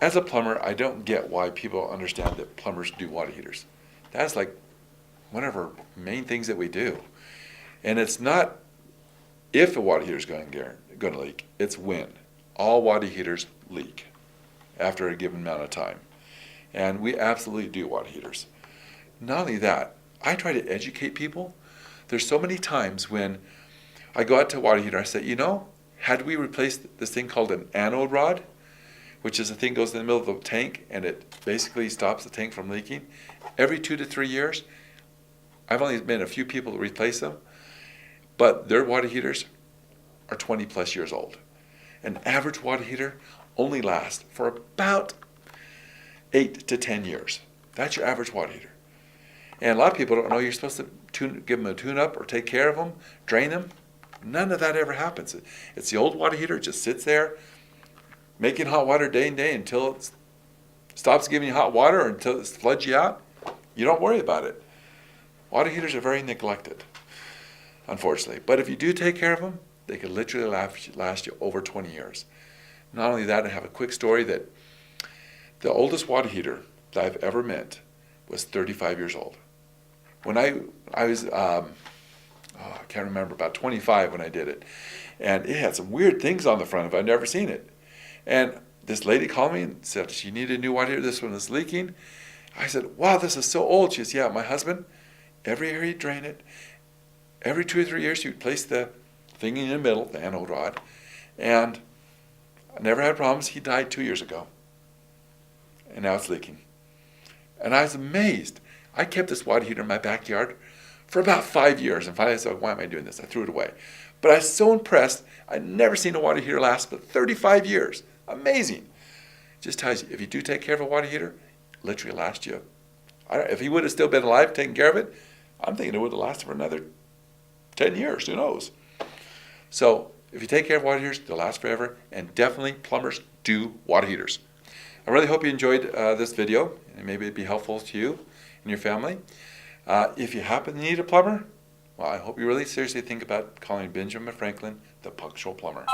As a plumber, I don't get why people understand that plumbers do water heaters. That's like one of our main things that we do. And it's not if a water heater is going to leak, it's when. All water heaters leak after a given amount of time. And we absolutely do water heaters. Not only that, I try to educate people. There's so many times when I go out to a water heater, I say, you know, had we replaced this thing called an anode rod, which is a thing that goes in the middle of the tank and it basically stops the tank from leaking, every 2 to 3 years, I've only met a few people to replace them, but their water heaters are 20 plus years old. An average water heater only lasts for about 8 to 10 years. That's your average water heater. And a lot of people don't know you're supposed to give them a tune-up or take care of them, drain them. None of that ever happens. It's the old water heater, it just sits there making hot water day and day until it stops giving you hot water or until it floods you out. You don't worry about it. Water heaters are very neglected, unfortunately. But if you do take care of them, they can literally last you over 20 years. Not only that, I have a quick story that the oldest water heater that I've ever met was 35 years old. When I was, I can't remember, about 25 when I did it. And it had some weird things on the front of it. I'd never seen it. And this lady called me and said, she needed a new water heater. This one is leaking. I said, wow, this is so old. She says, yeah, my husband, every year he'd drain it. Every 2 or 3 years, he would place the thing in the middle, the anode rod. And I never had problems. He died 2 years ago. And now it's leaking. And I was amazed. I kept this water heater in my backyard for about 5 years. And finally I said, why am I doing this? I threw it away. But I was so impressed. I'd never seen a water heater last but 35 years. Amazing. Just tells you, if you do take care of a water heater, it literally lasts you. If he would have still been alive taking care of it, I'm thinking it would have lasted for another 10 years. Who knows? So if you take care of water heaters, they'll last forever. And definitely plumbers do water heaters. I really hope you enjoyed this video, and maybe it'd be helpful to you and your family. If you happen to need a plumber, well, I hope you really seriously think about calling Benjamin Franklin, the punctual plumber.